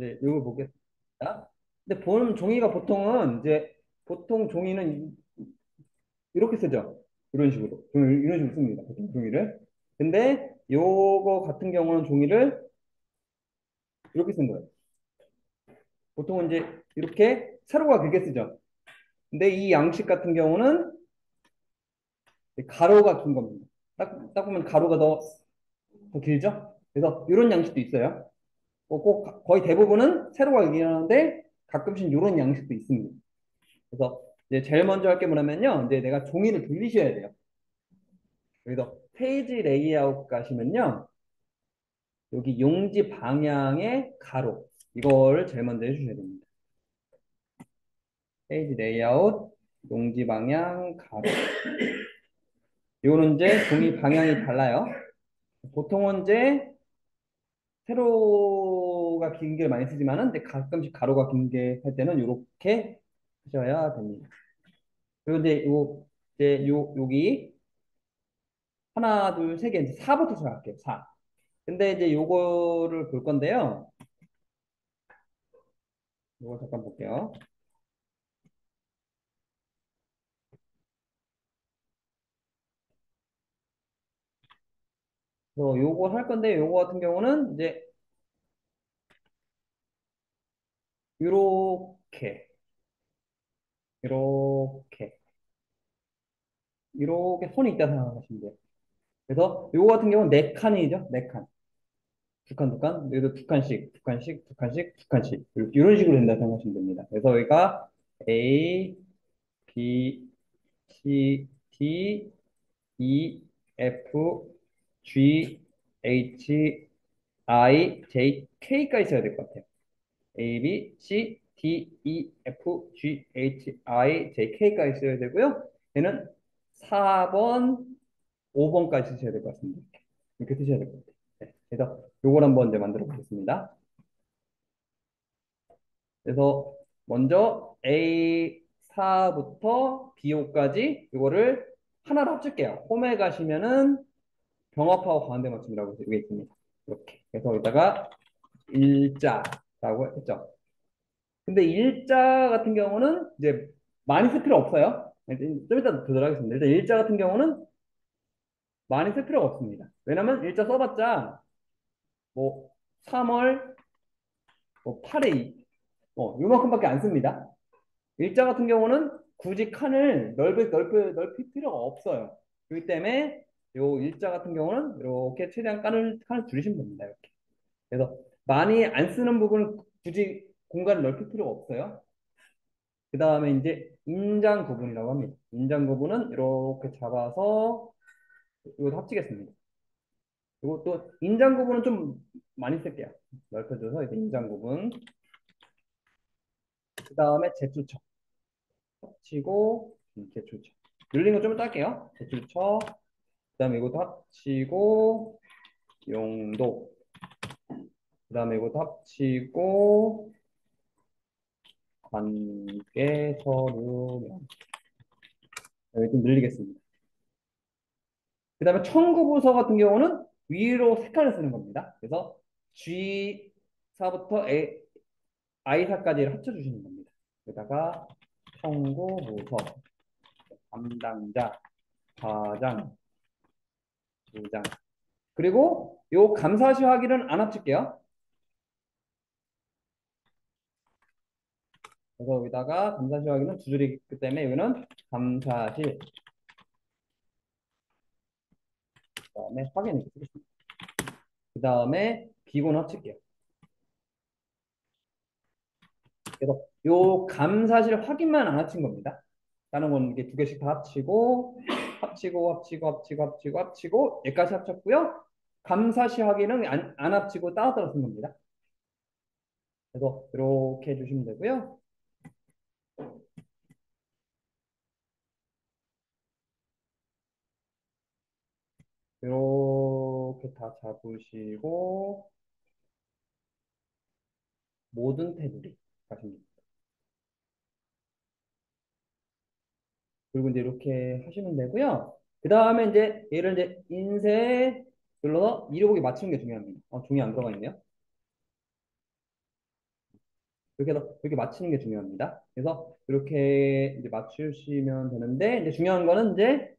네, 이거 보겠습니다. 근데 본 종이가 보통은 이제 보통 종이는 이렇게 쓰죠. 이런 식으로. 이런 식으로 씁니다. 보통 종이를. 근데 요거 같은 경우는 종이를 이렇게 쓴 거예요. 보통은 이제 이렇게 세로가 길게 쓰죠. 근데 이 양식 같은 경우는 가로가 긴 겁니다. 딱 보면 가로가 더 길죠? 그래서 이런 양식도 있어요. 꼭 거의 대부분은 세로가 길하는데 가끔씩 이런 양식도 있습니다. 그래서 이제 제일 먼저 할 게 뭐냐면요. 이제 내가 종이를 돌리셔야 돼요. 그래서 페이지 레이아웃 가시면요. 여기 용지 방향의 가로. 이거를 제일 먼저 해주셔야 됩니다. 페이지 레이아웃, 용지 방향, 가로. 요거는 이제 종이 방향이 달라요. 보통은 이제 세로가 긴 게 많이 쓰지만은 근데 가끔씩 가로가 긴 게 할 때는 이렇게 하셔야 됩니다. 그리고 여기 하나, 둘, 세 개, 이제 4부터 시작할게요. 4. 근데 이제 요거를 볼 건데요. 요거 잠깐 볼게요. 그래서 요거 할 건데 요거 같은 경우는 이제 요렇게 요렇게 이렇게 손이 있다 생각하시면 돼요. 그래서 요거 같은 경우는 네 칸이죠. 네 칸. 두 칸, 두 칸. 여기도 두 칸씩, 두 칸씩, 두 칸씩, 두 칸씩. 이런 식으로 된다 생각하시면 됩니다. 그래서 여기가 A, B, C, D, E, F, G, H, I, J, K가 있어야 될 것 같아요. A, B, C, D, E, F, G, H, I, J, K가 있어야 되고요. 얘는 4번, 5번까지 쓰셔야 될 것 같습니다. 이렇게 쓰셔야 될 것 같아요. 네, 그래서 요걸 한번 이제 만들어 보겠습니다. 그래서 먼저 A4부터 B5까지 이거를 하나로 합칠게요. 홈에 가시면은 병합하고 가운데 맞춤이라고 되어 있습니다. 이렇게. 그래서 여기다가 일자라고 했죠. 근데 일자 같은 경우는 이제 많이 쓸 필요 없어요. 좀 이따 도달하겠습니다. 일단 일자 같은 경우는 많이 쓸 필요가 없습니다. 왜냐면 일자 써봤자 뭐 3월 뭐 8회 요만큼밖에 안 씁니다. 일자 같은 경우는 굳이 칸을 넓힐 필요가 없어요. 그렇기 때문에 요 일자 같은 경우는 이렇게 최대한 칸을 줄이시면 됩니다. 이렇게. 그래서 많이 안 쓰는 부분은 굳이 공간을 넓힐 필요가 없어요. 그 다음에 이제 인장 구분이라고 합니다. 인장 구분은 이렇게 잡아서 이거 합치겠습니다. 이것도 인장 구분은 좀 많이 쓸게요. 넓혀줘서 이제 인장 구분. 그 다음에 제출처 합치고 제출처. 늘린 거 좀 이따 할게요. 제출처. 그 다음에 이것도 합치고 용도. 그 다음에 이것도 합치고 관계 서류명. 여기 좀 늘리겠습니다. 그 다음에 청구 부서 같은 경우는 위로 색깔을 쓰는 겁니다. 그래서 G4부터 I4까지를 합쳐주시는 겁니다. 여기다가 청구 부서, 담당자, 과장, 부장. 그리고 요 감사시 확인은 안 합칠게요. 그래서 여기다가 감사시 확인은 두 줄이 있기 때문에 여기는 감사실, 그다음에 확인 이렇게 쓰겠습니다. 그 다음에 비곤 합칠게요. 그래서 요 감사실 확인만 안 합친 겁니다. 다른 건 이게 두 개씩 다 합치고 여기까지 합쳤고요. 감사시 확인은 안 합치고 따로따로 쓴 겁니다. 그래서 이렇게 해주시면 되고요. 이렇게 다 잡으시고 모든 테두리 가시면 됩니다. 그리고 이제 이렇게 하시면 되고요. 그 다음에 이제 얘를 이제 인쇄 눌러서 이루보기 맞추는 게 중요합니다. 종이 안 들어가 있네요. 이렇게 맞추는 게 중요합니다. 그래서 이렇게 이제 맞추시면 되는데, 이제 중요한 거는 이제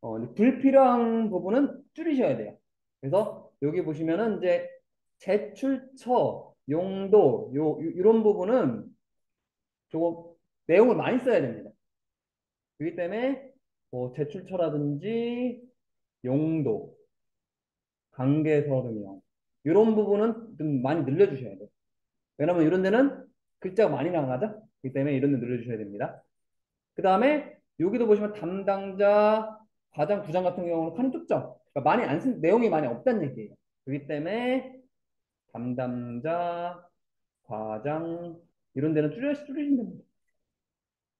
불필요한 부분은 줄이셔야 돼요. 그래서 여기 보시면은 이제 제출처, 용도, 이런 부분은 조금 내용을 많이 써야 됩니다. 그렇기 때문에 뭐 제출처라든지 용도, 관계설응형 이런 부분은 좀 많이 늘려주셔야 돼요. 왜냐면 이런 데는 글자가 많이 나가죠. 그렇기 때문에 이런 데 늘려주셔야 됩니다. 그 다음에 여기도 보시면 담당자, 과장, 부장 같은 경우는 칸이 좁죠. 그러니까 많이 안 쓴, 내용이 많이 없다는 얘기예요. 그렇기 때문에 담당자, 과장 이런 데는 줄이시면 됩니다.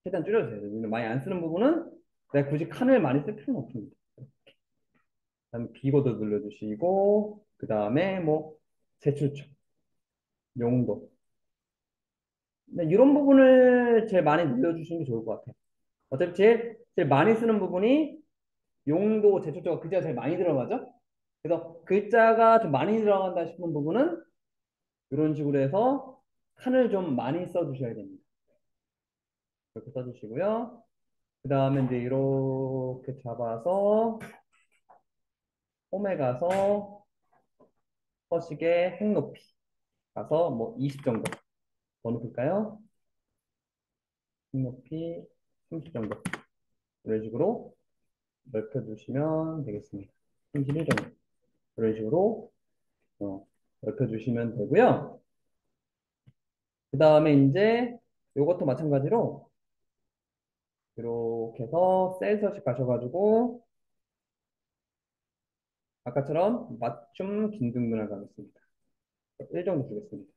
최대한 줄여주세요. 많이 안 쓰는 부분은 내가 굳이 칸을 많이 쓸 필요는 없습니다. 그다음에 비거도 눌러주시고 그 다음에 뭐 제출처, 용도 네, 이런 부분을 제일 많이 늘려주시는 게 좋을 것 같아요. 어차피 제일 많이 쓰는 부분이 용도, 제출처가 글자가 제일 많이 들어가죠. 그래서 글자가 좀 많이 들어간다 싶은 부분은 이런 식으로 해서 칸을 좀 많이 써주셔야 됩니다. 이렇게 써주시고요. 그 다음에 이제 이렇게 잡아서 홈에 가서 서식의 핵높이 가서 뭐 20 정도 더 높일까요? 핵높이 30 정도 이런 식으로 넓혀주시면 되겠습니다. 31 정도 이런 식으로 넓혀주시면 되고요. 그 다음에 이제 이것도 마찬가지로 이렇게 해서 셀 서식 가셔가지고 아까처럼 맞춤 긴등분할 가겠습니다. 1 정도 주겠습니다.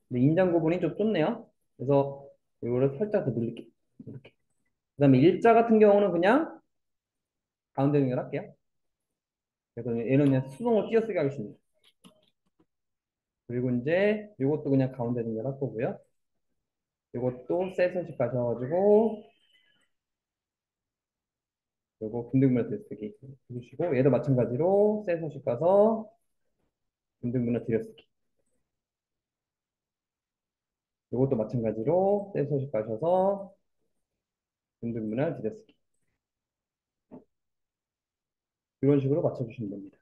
근데 인장 구분이 좀 좁네요. 그래서 이거를 살짝 더 늘릴게요. 이렇게. 그 다음에 일자 같은 경우는 그냥 가운데 연결할게요. 그래서 얘는 그냥 수동으로 띄어쓰기 하겠습니다. 그리고 이제 이것도 그냥 가운데 연결할 거고요. 이것도 셀 서식 가셔가지고 요거 긴등분할 띄어쓰기 해주시고 얘도 마찬가지로 셀 서식 가서 긴등분할 띄어쓰기 이것도 마찬가지로 셀 서식 가셔서 긴등분할 띄어쓰기 이런 식으로 맞춰주시면 됩니다.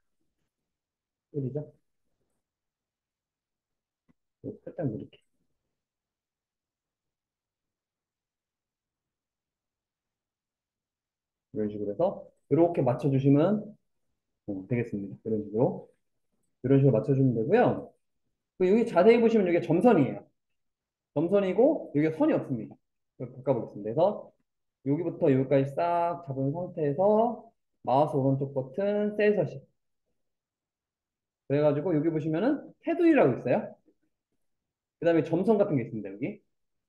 끝이죠? 살짝 누를게요. 이런 식으로 해서 이렇게 맞춰주시면 되겠습니다. 이런 식으로 맞춰주면 되고요. 여기 자세히 보시면 이게 점선이에요. 점선이고 여기 선이 없습니다. 이렇게 바꿔보겠습니다. 그래서 여기부터 여기까지 싹 잡은 상태에서 마우스 오른쪽 버튼 셀 서식. 그래가지고 여기 보시면은 테두리라고 있어요. 그 다음에 점선 같은 게 있습니다. 여기.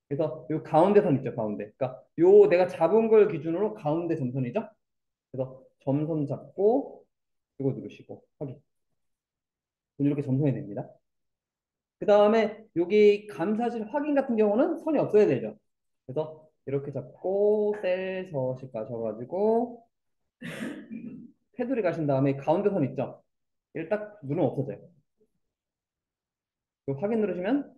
그래서 요 가운데 선 있죠. 가운데. 그러니까 요 내가 잡은 걸 기준으로 가운데 점선이죠. 그래서 점선 잡고 이거 누르시고 확인. 이렇게 점선이 됩니다. 그 다음에 여기 감사실 확인 같은 경우는 선이 없어야 되죠. 그래서 이렇게 잡고 셀 서식 가셔가지고 테두리 가신 다음에 가운데 선 있죠. 이를 딱 누르면 없어져요. 그 확인 누르시면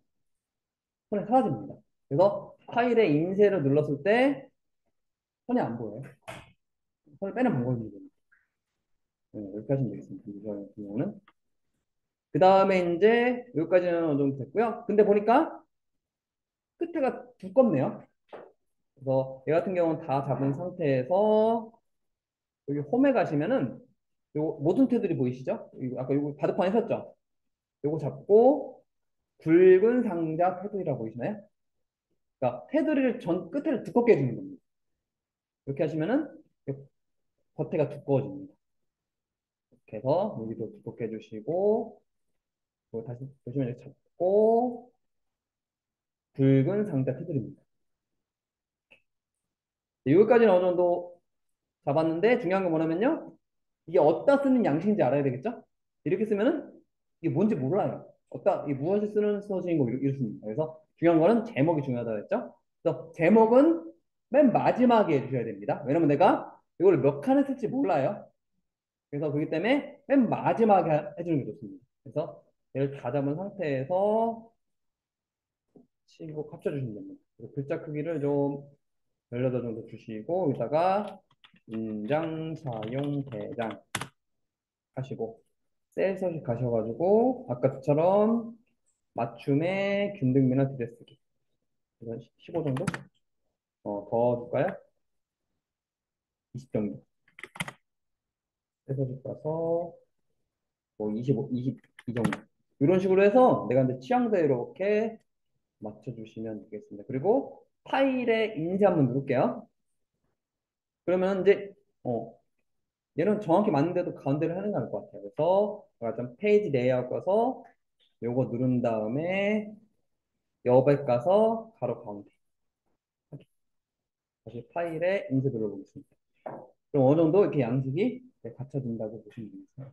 선이 사라집니다. 그래서 파일에 인쇄를 눌렀을 때 선이 안 보여요. 선을 빼는 방법입니다. 네, 이렇게 하시면 되겠습니다. 이 같은 경우는. 그 다음에 이제 여기까지는 어느 정도 됐고요. 근데 보니까 끝에가 두껍네요. 그래서 얘 같은 경우는 다 잡은 상태에서 여기 홈에 가시면은 요 모든 테두리 보이시죠? 아까 요거 바둑판 했었죠? 요거 잡고 굵은 상자 테두리라고 보이시나요? 그러니까 테두리를 전 끝에를 두껍게 해주는 겁니다. 이렇게 하시면은 겉에가 두꺼워집니다. 이렇게 해서 여기도 두껍게 해주시고 다시 보시면 이렇게 잡고 굵은 상자 테두리입니다. 여기까지는 어느 정도 잡았는데 중요한 건 뭐냐면요. 이게 어디다 쓰는 양식인지 알아야 되겠죠? 이렇게 쓰면은 이게 뭔지 몰라요. 이게 무엇을 쓰는 서식이고 이렇습니다. 그래서 중요한 거는 제목이 중요하다고 했죠? 그래서 제목은 맨 마지막에 해주셔야 됩니다. 왜냐면 내가 이걸 몇 칸을 쓸지 몰라요. 그래서 그렇기 때문에 맨 마지막에 해주는 게 좋습니다. 그래서 얘를 다 잡은 상태에서 치고 합쳐주시면 됩니다. 그리고 글자 크기를 좀 18 정도 주시고 여기다가 인장 사용 대장 하시고 셀서식 가셔가지고 아까처럼 맞춤의 균등비나 비례쓰기 이건 15 정도? 더 줄까요? 20 정도. 셀서식 가서 뭐 25, 22 정도. 이런 식으로 해서 내가 이제 취향대로 이렇게 맞춰주시면 되겠습니다. 그리고 파일에 인쇄 한번 누를게요. 그러면 이제 얘는 정확히 맞는데도 가운데를 하는 게 나을 것 같아요. 그래서 약간 페이지 레이아웃 가서 요거 누른 다음에 여백 가서 가로 가운데 다시 파일에 인쇄 눌러보겠습니다. 그럼 어느 정도 이렇게 양식이 네, 갖춰진다고 보시면 됩니다.